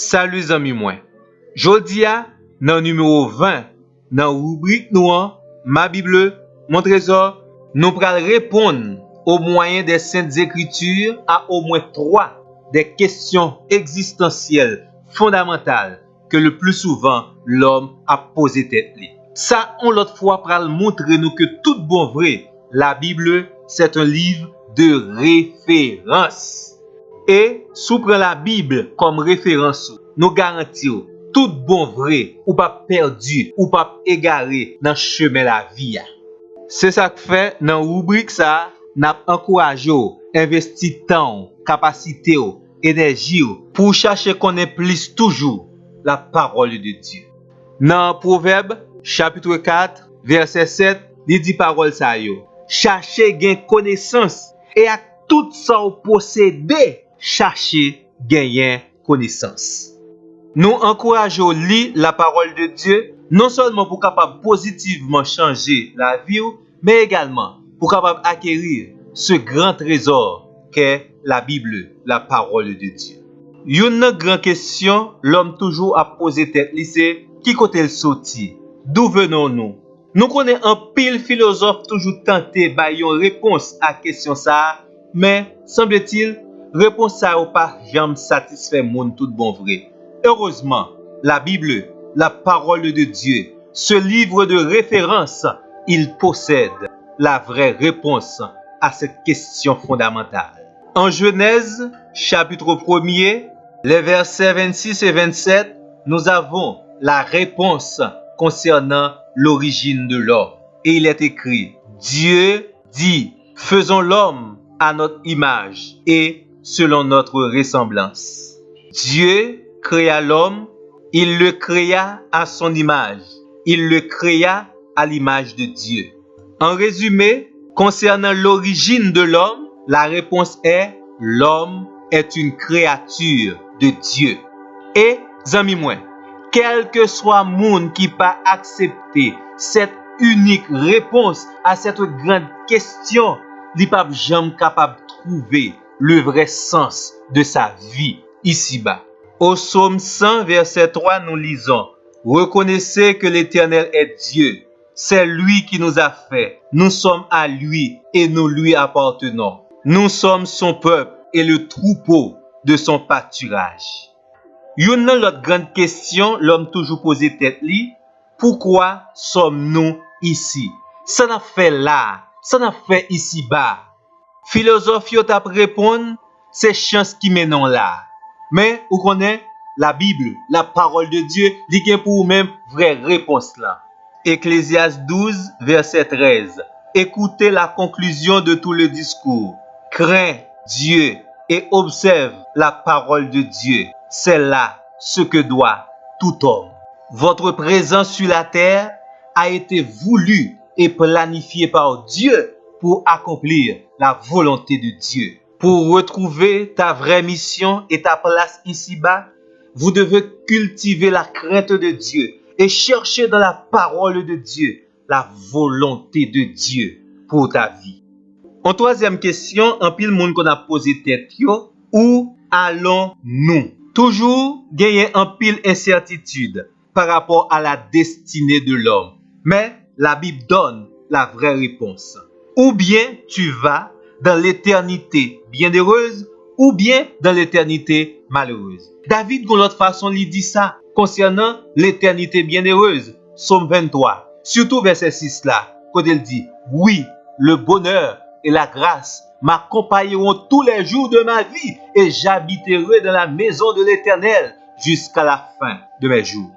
Salut zami mwen. Jodi a, nan numéro 20, nan rubrique nou an, Ma Bible, Mon Trésor, nous pral répondre au moyen des Saintes Écritures à au moins 3 des questions existentielles fondamentales que le plus souvent l'homme a posé tête li. Ça, on l'autre fois pral montrer nous que tout bon vrai, la Bible, c'est un livre de référence. Et, sous prend la Bible comme référence, nous garantissons tout bon vrai, ou pas perdu, ou pas égaré dans chemin la vie. C'est ça que fait dans rubrique ça, n'a encouragé investir temps, capacité, énergie pour chercher connaître plus toujours la parole de Dieu. Dans Proverbe chapitre 4 verset 7, il dit parole ça yo. Chercher gain connaissance et à tout ça ou posséder, chercher gagner connaissance. Nous encourageons lire la parole de Dieu non seulement pour capable positivement changer la vie, mais également pour capable acquérir ce grand trésor qu'est la Bible, la parole de Dieu. Une grande question, l'homme toujours a posé tête, c'est qui côté le sorti? D'où venons-nous? Nous connaissons un pile philosophe toujours tenté par une réponse à question ça, mais semble-t-il, réponse ça n'a pas jamais satisfait monde tout bon vrai. Heureusement, la Bible, la parole de Dieu, ce livre de référence, il possède la vraie réponse à cette question fondamentale. En Genèse, chapitre 1er, les versets 26 et 27, nous avons la réponse concernant l'origine de l'homme. Et il est écrit, Dieu dit, faisons l'homme à notre image et selon notre ressemblance. Dieu créa l'homme, il le créa à son image, il le créa à l'image de Dieu. En résumé, concernant l'origine de l'homme, la réponse est l'homme est une créature de Dieu. Et, zami mwen, quel que soit monde qui pas accepter cette unique réponse à cette grande question, il pas jamais capable de trouver le vrai sens de sa vie ici-bas. Au psaume 100, verset 3, nous lisons, reconnaissez que l'Éternel est Dieu. C'est lui qui nous a fait. Nous sommes à lui et nous lui appartenons. Nous sommes son peuple et le troupeau de son pâturage. Une autre grande question, l'homme toujours posé tête li, pourquoi sommes-nous ici? Ça n'a fait là, ça n'a fait ici-bas. Philosophe yo t'a répondre, c'est chance qui mène là. Mais, vous connaissez, la Bible, la parole de Dieu, dit qu'il y a pour vous-même vraie réponse là. Ecclésiaste 12, verset 13. Écoutez la conclusion de tout le discours. Crains Dieu et observe la parole de Dieu. C'est là ce que doit tout homme. Votre présence sur la terre a été voulue et planifiée par Dieu pour accomplir la volonté de Dieu. Pour retrouver ta vraie mission et ta place ici-bas, vous devez cultiver la crainte de Dieu et chercher dans la parole de Dieu la volonté de Dieu pour ta vie. En troisième question, en pile monde qu'on a posé tête yo, où allons-nous? Toujours gagner en pile incertitude par rapport à la destinée de l'homme. Mais la Bible donne la vraie réponse. Ou bien tu vas dans l'éternité bienheureuse, ou bien dans l'éternité malheureuse. David, de l'autre façon, il dit ça concernant l'éternité bienheureuse. Psaume 23, surtout verset 6 là, quand il dit, oui, le bonheur et la grâce m'accompagneront tous les jours de ma vie et j'habiterai dans la maison de l'Éternel jusqu'à la fin de mes jours.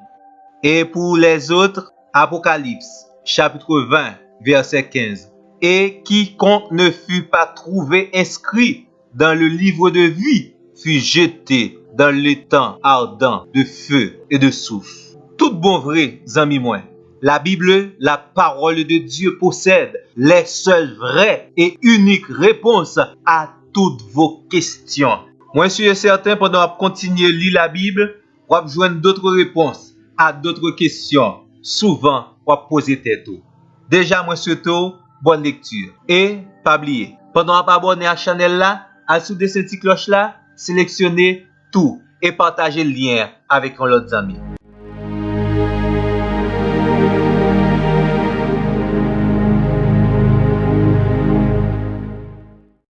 Et pour les autres, Apocalypse, chapitre 20, verset 15. Et quiconque ne fut pas trouvé inscrit dans le livre de vie fut jeté dans l'étang ardent de feu et de soufre. Tout bon vrai, zami mwen, la Bible, la parole de Dieu possède les seules vraies et uniques réponses à toutes vos questions. Moi, je suis certain, pendant qu'on continue à lire la Bible, on va joindre d'autres réponses à d'autres questions. Souvent, on va poser tête. Déjà, moi, surtout, bonne lecture. Et, pas oublier, pendant qu'on va abonner à la chaîne là, à sous de cette cloche là, sélectionnez tout et partagez le lien avec l'autre ami.